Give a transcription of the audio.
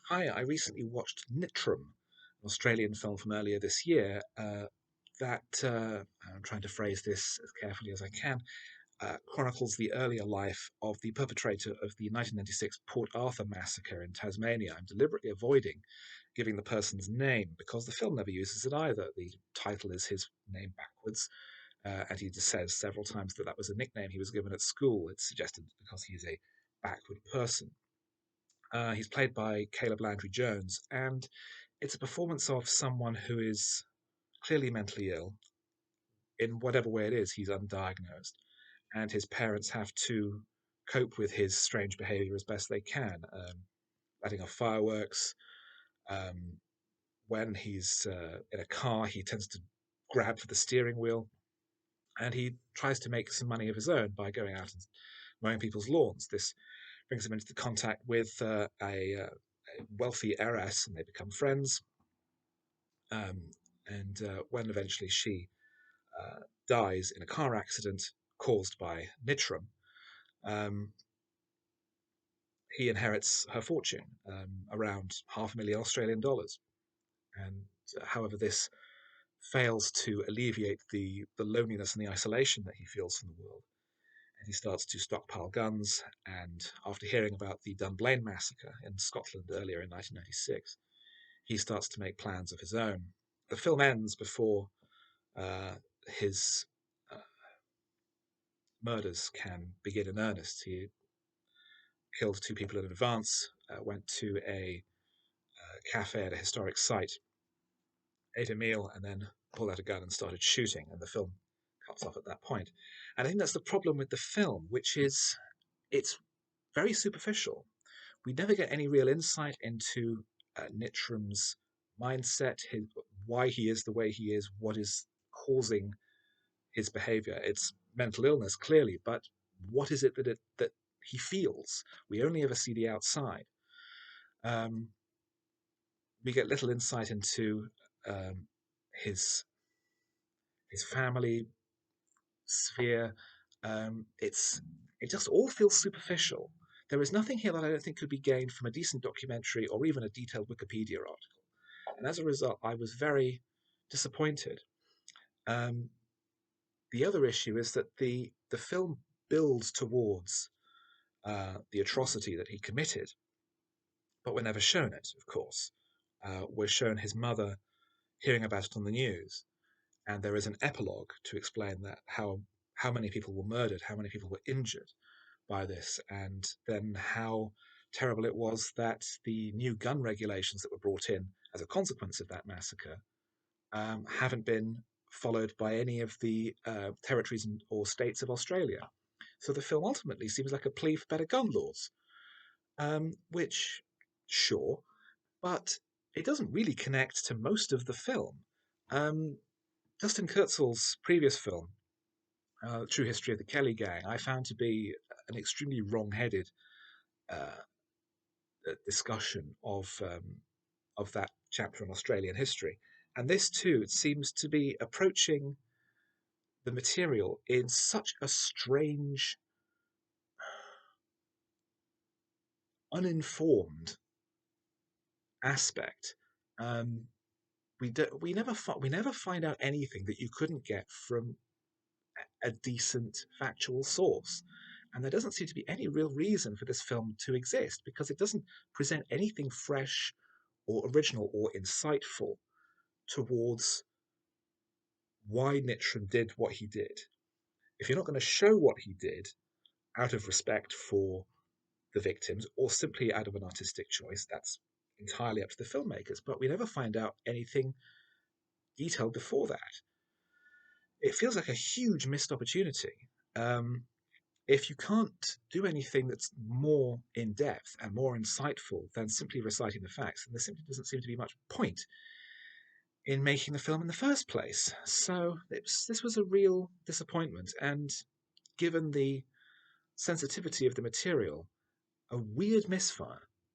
Hi, I recently watched Nitram, an Australian film from earlier this year. I'm trying to phrase this as carefully as I can, chronicles the earlier life of the perpetrator of the 1996 Port Arthur massacre in Tasmania. I'm deliberately avoiding giving the person's name because the film never uses it either. The title is his name backwards, and he just says several times that that was a nickname he was given at school. It's suggested because he is a backward person. He's played by Caleb Landry Jones, and it's a performance of someone who is clearly mentally ill. In whatever way it is, he's undiagnosed, and his parents have to cope with his strange behavior as best they can, letting off fireworks. Um, when he's in a car, he tends to grab for the steering wheel, and he tries to make some money of his own by going out and mowing people's lawns. This brings him into contact with a wealthy heiress, and they become friends. Um, and when eventually she uh, dies in a car accident caused by Nitram, um, he inherits her fortune, around $500,000 Australian. And however, this fails to alleviate the loneliness and the isolation that he feels from the world. And he starts to stockpile guns. And after hearing about the Dunblane massacre in Scotland earlier in 1996, he starts to make plans of his own. The film ends before uh, his uh, murders can begin in earnest. He killed two people in advance, went to a cafe at a historic site, ate a meal, and then pulled out a gun and started shooting. And the film cuts off at that point. And I think that's the problem with the film, which is it's very superficial. We never get any real insight into Nitram's mindset, why he is the way he is, what is causing his behavior. It's mental illness, clearly, but what is it that he feels? We only ever see the outside. Um, we get little insight into um, his his family sphere. It just all feels superficial. There is nothing here that I don't think could be gained from a decent documentary or even a detailed Wikipedia article. And as a result, I was very disappointed. Um, the other issue is that the film builds towards the atrocity that he committed, but we're never shown it, of course. We're shown his mother hearing about it on the news, and there is an epilogue to explain that how many people were murdered, how many people were injured by this, and then how terrible it was that the new gun regulations that were brought in as a consequence of that massacre haven't been followed by any of the territories or states of Australia. So the film ultimately seems like a plea for better gun laws, which, sure, but it doesn't really connect to most of the film. Um, Justin Kurzel's previous film, True History of the Kelly Gang, I found to be an extremely wrong-headed uh, discussion of that chapter in Australian history. And this too, it seems to be approaching the material in such a strange, uninformed aspect. Um, we never find out anything that you couldn't get from a decent factual source. And there doesn't seem to be any real reason for this film to exist because it doesn't present anything fresh or original or insightful towards why Nitram did what he did. If you're not going to show what he did out of respect for the victims or simply out of an artistic choice, that's entirely up to the filmmakers. But we never find out anything detailed before that. It feels like a huge missed opportunity. If you can't do anything that's more in depth and more insightful than simply reciting the facts, then there simply doesn't seem to be much point in making the film in the first place. So this was a real disappointment, and given the sensitivity of the material, a weird misfire.